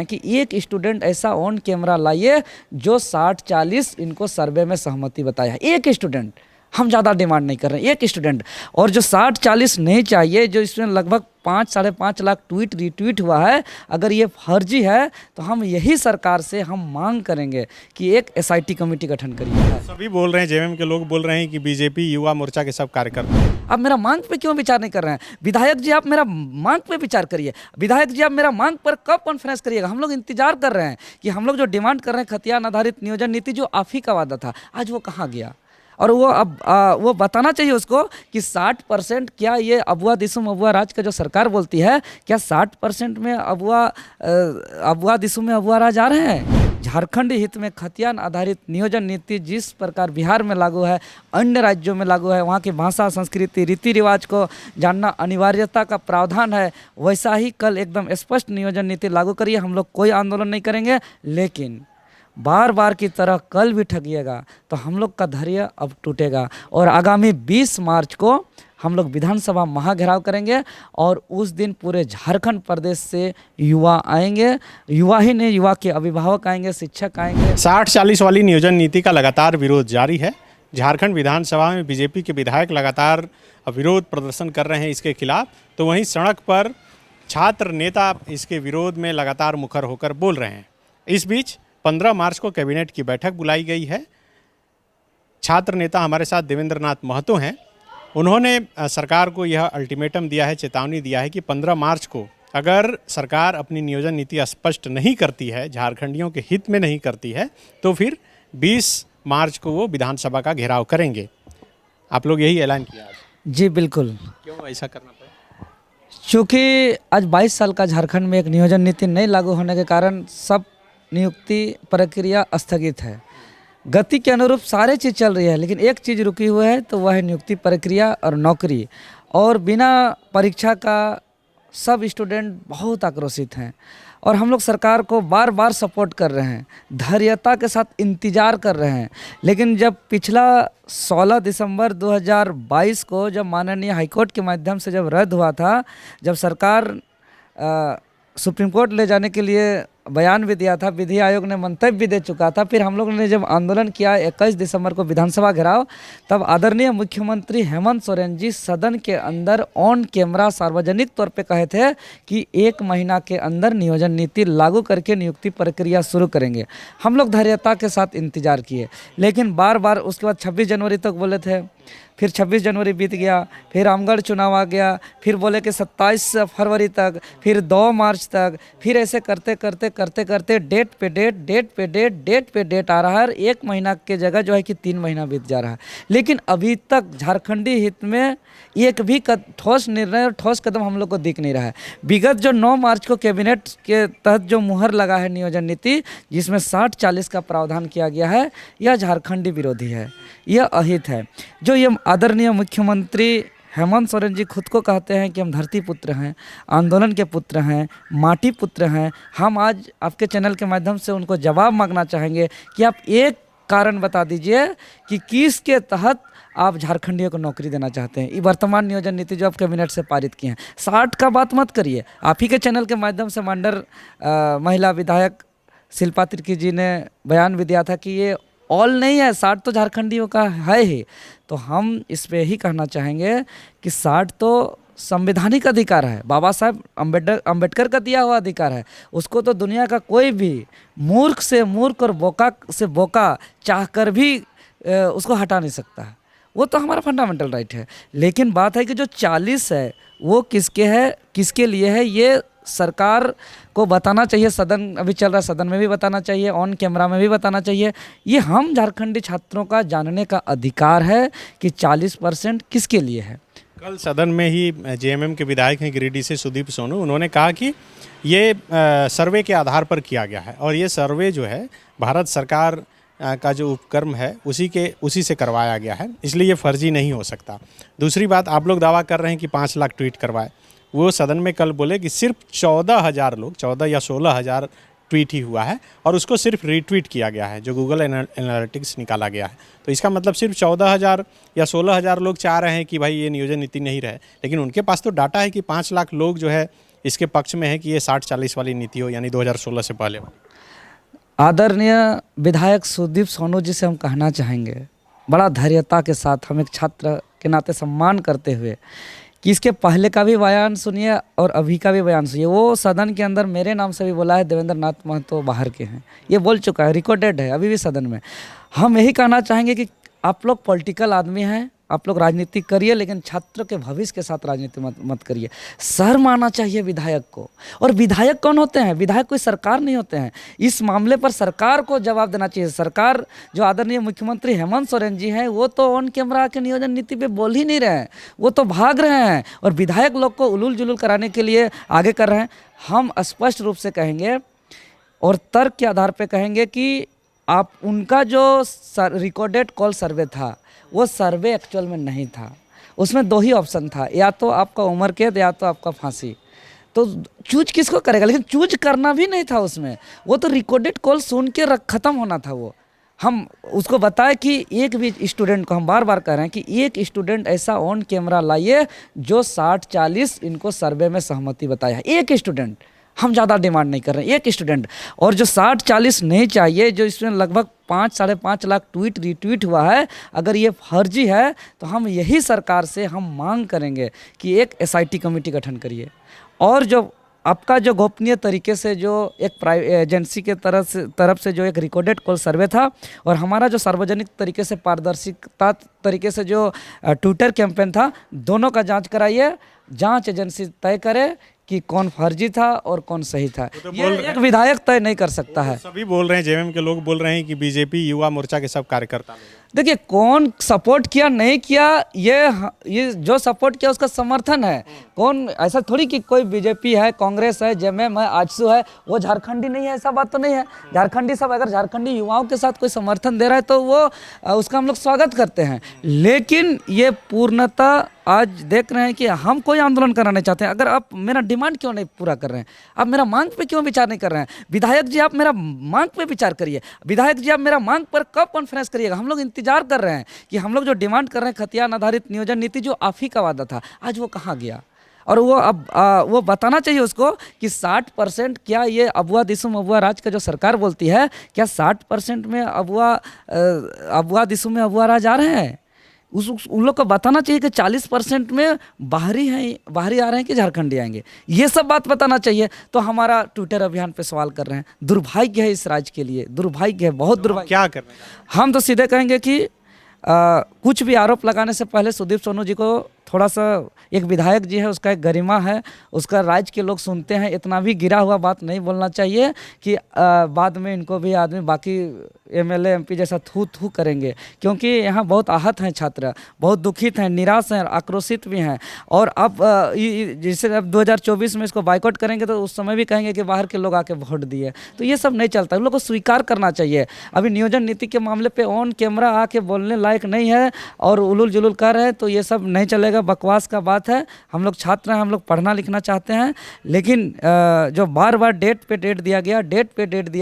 कि एक स्टूडेंट ऐसा ऑन कैमरा लाइए जो 60-40 इनको सर्वे में सहमति बताया है। एक स्टूडेंट, हम ज़्यादा डिमांड नहीं कर रहे हैं, एक स्टूडेंट। और जो 60-40 नहीं चाहिए, जो इसमें लगभग 5-5.5 लाख ट्वीट रिट्वीट हुआ है, अगर ये फर्जी है तो हम यही सरकार से हम मांग करेंगे कि एक एसआईटी कमेटी गठन करिए। सभी बोल रहे हैं, जेएमएम के लोग बोल रहे हैं कि बीजेपी युवा मोर्चा के सब कार्यकर्ता। आप मेरा मांग पे क्यों विचार नहीं कर रहे हैं? विधायक जी आप मेरा मांग पे विचार करिए। विधायक जी आप मेरा मांग पर कब कॉन्फ्रेंस करिएगा? हम लोग इंतजार कर रहे हैं कि हम लोग जो डिमांड कर रहे हैं खतियान आधारित नियोजन नीति, जो आप ही का वादा था, आज वो कहाँ गया? और वो अब वो बताना चाहिए उसको कि 60% क्या ये अबुआ दिसुम अबुआ राज का जो सरकार बोलती है, क्या 60% में अबुआ दिसुम में अबुआ राज आ रहे हैं? झारखंड हित में खतियान आधारित नियोजन नीति जिस प्रकार बिहार में लागू है, अन्य राज्यों में लागू है, वहाँ की भाषा, संस्कृति, रीति रिवाज को जानना अनिवार्यता का प्रावधान है, वैसा ही कल एकदम स्पष्ट नियोजन नीति लागू करिए। हम लोग कोई आंदोलन नहीं करेंगे, लेकिन बार बार की तरह कल भी ठगिएगा तो हम लोग का धैर्य अब टूटेगा। और आगामी 20 मार्च को हम लोग विधानसभा महाघेराव करेंगे और उस दिन पूरे झारखंड प्रदेश से युवा आएंगे। युवा ही नहीं, युवा के अभिभावक आएंगे, शिक्षक आएंगे। 60-40 वाली नियोजन नीति का लगातार विरोध जारी है। झारखंड विधानसभा में बीजेपी के विधायक लगातार विरोध प्रदर्शन कर रहे हैं इसके खिलाफ, तो वहीं सड़क पर छात्र नेता इसके विरोध में लगातार मुखर होकर बोल रहे हैं। इस बीच 15 मार्च को कैबिनेट की बैठक बुलाई गई है। छात्र नेता हमारे साथ देवेंद्र नाथ महतो हैं। उन्होंने सरकार को यह अल्टीमेटम दिया है, चेतावनी दिया है कि 15 मार्च को अगर सरकार अपनी नियोजन नीति स्पष्ट नहीं करती है, झारखंडियों के हित में नहीं करती है, तो फिर 20 मार्च को वो विधानसभा का घेराव करेंगे। आप लोग यही ऐलान किया आज? जी बिल्कुल। क्यों ऐसा करना पड़ा? क्योंकि आज 22 साल का झारखंड में एक नियोजन नीति नहीं लागू होने के कारण सब नियुक्ति प्रक्रिया स्थगित है। गति के अनुरूप सारे चीज़ चल रही है, लेकिन एक चीज़ रुकी हुई है, तो वह है नियुक्ति प्रक्रिया और नौकरी। और बिना परीक्षा का सब स्टूडेंट बहुत आक्रोशित हैं और हम लोग सरकार को बार बार सपोर्ट कर रहे हैं, धैर्यता के साथ इंतज़ार कर रहे हैं। लेकिन जब पिछला 16 दिसंबर 2022 को जब माननीय हाईकोर्ट के माध्यम से जब रद्द हुआ था, जब सरकार सुप्रीम कोर्ट ले जाने के लिए बयान भी दिया था, विधि आयोग ने मंतव्य भी दे चुका था, फिर हम लोग ने जब आंदोलन किया 21 दिसंबर को विधानसभा घेराव, तब आदरणीय मुख्यमंत्री हेमंत सोरेन जी सदन के अंदर ऑन कैमरा सार्वजनिक तौर पे कहे थे कि 1 महीना के अंदर नियोजन नीति लागू करके नियुक्ति प्रक्रिया शुरू करेंगे। हम लोग धैर्यता के साथ इंतजार किए, लेकिन बार बार उसके बाद 26 जनवरी तक बोले थे, फिर 26 जनवरी बीत गया, फिर रामगढ़ चुनाव आ गया, फिर बोले कि 27 फरवरी तक, फिर 2 मार्च तक, फिर ऐसे करते करते करते करते डेट पे डेट आ रहा है। 1 महीना के जगह जो है कि 3 महीना बीत जा रहा है, लेकिन अभी तक झारखंडी हित में एक भी ठोस निर्णय और ठोस कदम हम लोग को दिख नहीं रहा है। विगत जो 9 मार्च को कैबिनेट के तहत जो मुहर लगा है नियोजन नीति, जिसमें 60-40 का प्रावधान किया गया है, यह झारखंडी विरोधी है, यह अहित है। जो ये आदरणीय मुख्यमंत्री हेमंत सोरेन जी खुद को कहते हैं कि हम धरती पुत्र हैं, आंदोलन के पुत्र हैं, माटी पुत्र हैं, हम आज आपके चैनल के माध्यम से उनको जवाब मांगना चाहेंगे कि आप एक कारण बता दीजिए कि किसके तहत आप झारखंडियों को नौकरी देना चाहते हैं। ये वर्तमान नियोजन नीति जो आप कैबिनेट से पारित किए हैं, 60 का बात मत करिए। आप ही के चैनल के माध्यम से मंडर महिला विधायक शिल्पा तिर्की जी ने बयान भी दिया था कि ये ऑल नहीं है, 60 तो झारखंडियों का है ही। तो हम इस पे ही कहना चाहेंगे कि 60 तो संवैधानिक अधिकार है, बाबा साहब अम्बेडकर का दिया हुआ अधिकार है। उसको तो दुनिया का कोई भी मूर्ख से मूर्ख और बोका से बोका चाहकर भी उसको हटा नहीं सकता है। वो तो हमारा फंडामेंटल राइट है। लेकिन बात है कि जो 40 है वो किसके है, किसके लिए है, ये सरकार को बताना चाहिए। सदन अभी चल रहा है, सदन में भी बताना चाहिए, ऑन कैमरा में भी बताना चाहिए। ये हम झारखंडी छात्रों का जानने का अधिकार है कि 40% किसके लिए है। कल सदन में ही जेएमएम के विधायक हैं गिरिडीह से सुदीप सोनू, उन्होंने कहा कि ये सर्वे के आधार पर किया गया है और ये सर्वे जो है भारत सरकार का जो उपक्रम है उसी से करवाया गया है, इसलिए ये फर्जी नहीं हो सकता। दूसरी बात, आप लोग दावा कर रहे हैं कि 5 लाख ट्वीट करवाए। वो सदन में कल बोले कि सिर्फ 14,000 लोग, 14 या 16,000 ट्वीट ही हुआ है और उसको सिर्फ रीट्वीट किया गया है, जो गूगल एनालिटिक्स निकाला गया है। तो इसका मतलब सिर्फ 14,000 या 16,000 लोग चाह रहे हैं कि भाई ये नियोजन नीति नहीं रहे, लेकिन उनके पास तो डाटा है कि 5 लाख लोग जो है इसके पक्ष में है कि ये 60-40 वाली नीति हो, यानी 2016 से पहले वाली? आदरणीय विधायक सुदीप सोनू जी से हम कहना चाहेंगे, बड़ा धैर्यता के साथ, हम एक छात्र के नाते सम्मान करते हुए, कि इसके पहले का भी बयान सुनिए और अभी का भी बयान सुनिए। वो सदन के अंदर मेरे नाम से भी बोला है, देवेंद्र नाथ महतो बाहर के हैं, ये बोल चुका है, रिकॉर्डेड है अभी भी सदन में। हम यही कहना चाहेंगे कि आप लोग पॉलिटिकल आदमी हैं, आप लोग राजनीति करिए, लेकिन छात्र के भविष्य के साथ राजनीति मत करिए। शर्म आना चाहिए विधायक को। और विधायक कौन होते हैं? विधायक कोई सरकार नहीं होते हैं। इस मामले पर सरकार को जवाब देना चाहिए। सरकार, जो आदरणीय मुख्यमंत्री हेमंत सोरेन जी हैं, वो तो ऑन कैमरा के नियोजन नीति पे बोल ही नहीं रहे हैं, वो तो भाग रहे हैं और विधायक लोग को उलूल जुलूल कराने के लिए आगे कर रहे हैं। हम स्पष्ट रूप से कहेंगे और तर्क के आधार पर कहेंगे कि आप उनका जो रिकॉर्डेड कॉल सर्वे था, वो सर्वे एक्चुअल में नहीं था। उसमें दो ही ऑप्शन था, या तो आपका उम्र कैद या तो आपका फांसी। तो चूज किसको करेगा? लेकिन चूज करना भी नहीं था उसमें, वो तो रिकॉर्डेड कॉल सुन के ख़त्म होना था। वो हम उसको बताए कि एक भी स्टूडेंट को, हम बार बार कह रहे हैं कि एक स्टूडेंट ऐसा ऑन कैमरा लाइए जो 60-40 इनको सर्वे में सहमति बताया, एक स्टूडेंट। हम ज़्यादा डिमांड नहीं कर रहे हैं, एक स्टूडेंट। और जो 60-40 नहीं चाहिए, जो इसमें लगभग 5-5.5 लाख ट्वीट रिट्वीट हुआ है, अगर ये फर्जी है तो हम यही सरकार से हम मांग करेंगे कि एक SIT कमेटी गठन करिए। और जो आपका जो गोपनीय तरीके से जो एक प्राइवेट एजेंसी के तरफ से जो एक रिकॉर्डेड कॉल सर्वे था, और हमारा जो सार्वजनिक तरीके से पारदर्शिता तरीके से जो ट्विटर कैंपेन था, दोनों का जांच कराइए। जांच एजेंसी तय करे कि कौन फर्जी था और कौन सही था। तो ये एक विधायक तय नहीं कर सकता है। सभी बोल रहे हैं, जेएमएम के लोग बोल रहे हैं कि बीजेपी युवा मोर्चा के सब कार्यकर्ता लोग। देखिए, कौन सपोर्ट किया नहीं किया, ये जो सपोर्ट किया उसका समर्थन है। कौन, ऐसा थोड़ी कि कोई बीजेपी है, कांग्रेस है, जेएमएम है, आजसू है, वो झारखंडी नहीं है, ऐसा बात तो नहीं है। झारखंडी सब, अगर झारखंडी युवाओं के साथ कोई समर्थन दे रहा है तो वो उसका हम लोग स्वागत करते हैं। लेकिन ये पूर्णतः आज देख रहे हैं कि हम कोई आंदोलन कराना नहीं चाहते हैं। अगर आप मेरा डिमांड क्यों नहीं पूरा कर रहे हैं, आप मेरा मांग पे क्यों विचार नहीं कर रहे हैं? विधायक जी, आप मेरा मांग पे विचार करिए। विधायक जी, आप मेरा मांग पर कब कॉन्फ्रेंस करिएगा? हम लोग इंतजार कर रहे हैं कि हम लोग जो डिमांड कर रहे हैं, खतियान आधारित नियोजन नीति, जो आप ही का वादा था, आज वो कहाँ गया? और वो अब वो बताना चाहिए उसको कि 60% क्या ये अबुआ दिसुम अबुआ राज का जो सरकार बोलती है, क्या 60% में अबुआ दिसुम में अबुआ राज आ रहे हैं? उन लोग को बताना चाहिए कि 40% में बाहरी आ रहे हैं कि झारखंडी आएंगे। ये सब बात बताना चाहिए। तो हमारा ट्विटर अभियान पे सवाल कर रहे हैं। दुर्भाग्य है इस राज्य के लिए, दुर्भाग्य है, बहुत दुर्भाग्य। क्या कर रहे हैं? हम तो सीधे कहेंगे कि कुछ भी आरोप लगाने से पहले सुदीप सोनू जी को थोड़ा सा, एक विधायक जी है, उसका एक गरिमा है, उसका राज्य के लोग सुनते हैं, इतना भी गिरा हुआ बात नहीं बोलना चाहिए कि बाद में इनको भी आदमी बाकी MLA MP जैसा थू करेंगे। क्योंकि यहाँ बहुत आहत हैं छात्र, बहुत दुखित हैं, निराश हैं, आक्रोशित भी हैं। और अब जैसे अब 2024 में इसको बाइकआउट करेंगे तो उस समय भी कहेंगे कि बाहर के लोग आके वोट दिए। तो ये सब नहीं चलता, उन लोग को स्वीकार करना चाहिए। अभी नियोजन नीति के मामले पे ऑन कैमरा आके बोलने लायक नहीं है और उलूल जुलूल कर रहे हैं, तो ये सब नहीं चलेगा, बकवास का बात है। हम लोग छात्र हैं, हम लोग पढ़ना लिखना चाहते हैं, लेकिन जो बार बार डेट पे डेट दिया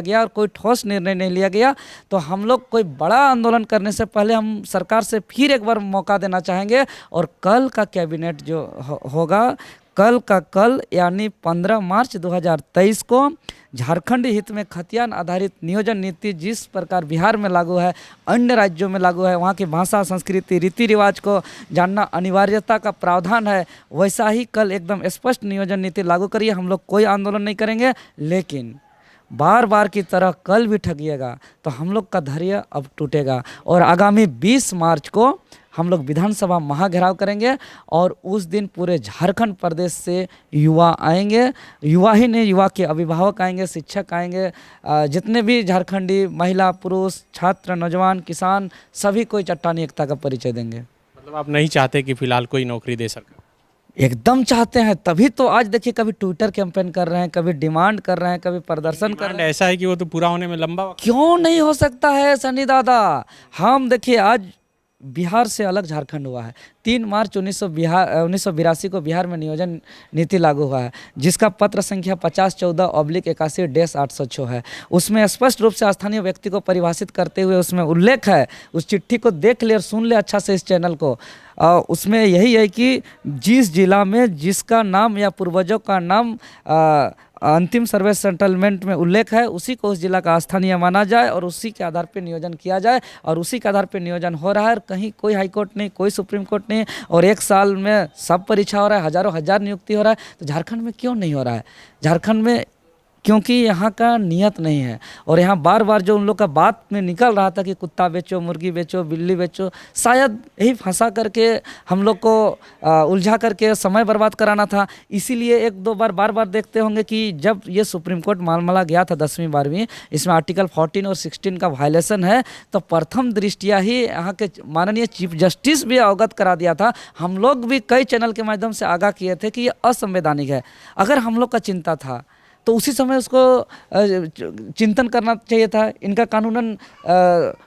गया और कोई ठोस निर्णय नहीं लिया गया, तो हम लोग कोई बड़ा आंदोलन करने से पहले हम सरकार से फिर एक बार मौका देना चाहेंगे। और कल का कैबिनेट जो होगा, कल का कल यानी 15 मार्च 2023 को झारखंड हित में खतियान आधारित नियोजन नीति जिस प्रकार बिहार में लागू है, अन्य राज्यों में लागू है, वहाँ की भाषा, संस्कृति, रीति रिवाज को जानना अनिवार्यता का प्रावधान है, वैसा ही कल एकदम स्पष्ट नियोजन नीति लागू करिए। हम लोग कोई आंदोलन नहीं करेंगे, लेकिन बार बार की तरह कल भी ठगिएगा तो हम लोग का धैर्य अब टूटेगा। और आगामी 20 मार्च को हम लोग विधानसभा महाघेराव करेंगे और उस दिन पूरे झारखंड प्रदेश से युवा आएंगे। युवा ही नहीं, युवा के अभिभावक आएंगे, शिक्षक आएंगे, जितने भी झारखंडी महिला, पुरुष, छात्र, नौजवान, किसान, सभी कोई चट्टानी एकता का परिचय देंगे। मतलब आप नहीं चाहते कि फिलहाल कोई नौकरी दे सरकार? एकदम चाहते हैं, तभी तो आज देखिए कभी ट्विटर कैंपेन कर रहे हैं, कभी डिमांड कर रहे हैं, कभी प्रदर्शन कर रहे हैं। ऐसा है कि वो तो पूरा होने में लंबा वक्त क्यों नहीं हो सकता है सनी दादा? हम देखिए, आज बिहार से अलग झारखंड हुआ है, 3 मार्च 1982 को बिहार में नियोजन नीति लागू हुआ है, जिसका पत्र संख्या 5014/81-806 है। उसमें स्पष्ट रूप से स्थानीय व्यक्ति को परिभाषित करते हुए उसमें उल्लेख है। उस चिट्ठी को देख ले और सुन ले अच्छा से इस चैनल को। उसमें यही है कि जिस जिला में जिसका नाम या पूर्वजों का नाम अंतिम सर्वे सेटलमेंट में उल्लेख है, उसी को उस जिला का स्थानीय माना जाए और उसी के आधार पर नियोजन किया जाए। और उसी के आधार पर नियोजन हो रहा है। कहीं कोई हाई कोर्ट नहीं, कोई सुप्रीम कोर्ट नहीं, और 1 साल में सब परीक्षा हो रहा है, हज़ारों हज़ार नियुक्ति हो रहा है। तो झारखंड में क्यों नहीं हो रहा है? झारखंड में क्योंकि यहाँ का नियत नहीं है। और यहाँ बार बार जो उन लोग का बात में निकल रहा था कि कुत्ता बेचो, मुर्गी बेचो, बिल्ली बेचो, शायद यही फंसा करके हम लोग को उलझा करके समय बर्बाद कराना था। इसीलिए 1-2 बार बार बार देखते होंगे कि जब ये सुप्रीम कोर्ट मामला गया था 10वीं 12वीं, इसमें आर्टिकल 14 और 16 का वायलेशन है, तो प्रथम दृष्टिया ही यहाँ के माननीय चीफ जस्टिस भी अवगत करा दिया था। हम लोग भी कई चैनल के माध्यम से आगाह किए थे कि ये असंवैधानिक है। अगर हम लोग का चिंता था तो उसी समय उसको चिंतन करना चाहिए था। इनका कानूनन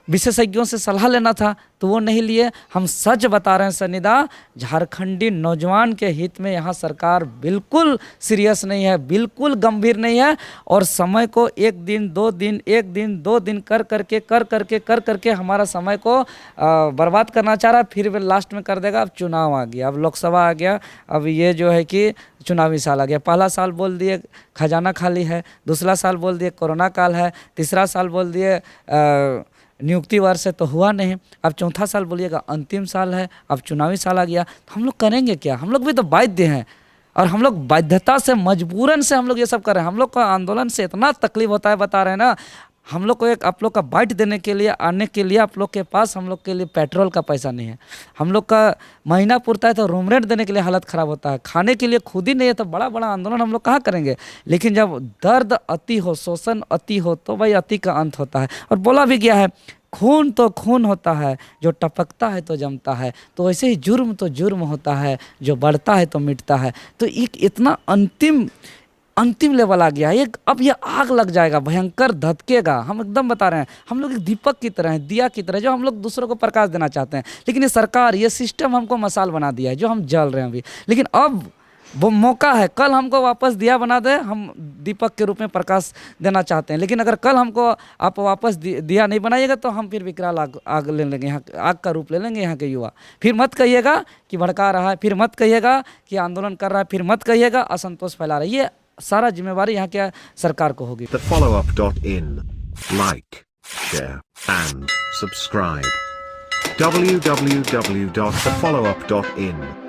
विशेषज्ञों से सलाह लेना था, तो वो नहीं लिए। हम सच बता रहे हैं सनिदा, झारखंडी नौजवान के हित में यहाँ सरकार बिल्कुल सीरियस नहीं है, बिल्कुल गंभीर नहीं है। और समय को 1 दिन 2 दिन 1 दिन 2 दिन कर करके हमारा समय को बर्बाद करना चाह रहा है। फिर वे लास्ट में कर देगा। अब चुनाव आ गया, अब लोकसभा आ गया, अब ये जो है कि चुनावी साल आ गया। पहला साल बोल दिए खजाना खाली है, दूसरा साल बोल दिए कोरोना काल है, तीसरा साल बोल दिए नियुक्ति वर्ष है तो हुआ नहीं, अब चौथा साल बोलिएगा अंतिम साल है, अब चुनावी साल आ गया। तो हम लोग करेंगे क्या? हम लोग भी तो बाध्य हैं, और हम लोग बाध्यता से मजबूरन से हम लोग ये सब कर रहे हैं। हम लोग का आंदोलन से इतना तकलीफ होता है, बता रहे हैं ना। हम लोग को एक आप लोग का बाइट देने के लिए, आने के लिए आप लोग के पास हम लोग के लिए पेट्रोल का पैसा नहीं है। हम लोग का महीना पूरता है तो रूम रेंट देने के लिए हालत ख़राब होता है, खाने के लिए खुद ही नहीं है, तो बड़ा बड़ा आंदोलन हम लोग कहाँ करेंगे। लेकिन जब दर्द अति हो, शोषण अति हो, तो भाई अति का अंत होता है। और बोला भी गया है, खून तो खून होता है, जो टपकता है तो जमता है। तो वैसे ही जुर्म तो जुर्म होता है, जो बढ़ता है तो मिटता है। तो एक इतना अंतिम लेवल आ गया है। अब ये आग लग जाएगा, भयंकर धधकेगा। हम एकदम बता रहे हैं, हम लोग एक दीपक की तरह हैं, दिया की तरह, जो हम लोग दूसरों को प्रकाश देना चाहते हैं। लेकिन ये सरकार, ये सिस्टम हमको मसाल बना दिया है, जो हम जल रहे हैं अभी। लेकिन अब वो मौका है, कल हमको वापस दिया बना दे, हम दीपक के रूप में प्रकाश देना चाहते हैं। लेकिन अगर कल हमको आप वापस दिया नहीं बनाइएगा तो हम फिर विकराल आग ले लेंगे, यहाँ आग का रूप ले लेंगे यहाँ के युवा। फिर मत कहिएगा कि भड़का रहा है, फिर मत कहिएगा कि आंदोलन कर रहा है, फिर मत कहिएगा असंतोष फैला रहा है। ये सारा जिम्मेवारी यहाँ के सरकार को होगी। TheFollowUp.in, like, share and subscribe. www.thefollowup.in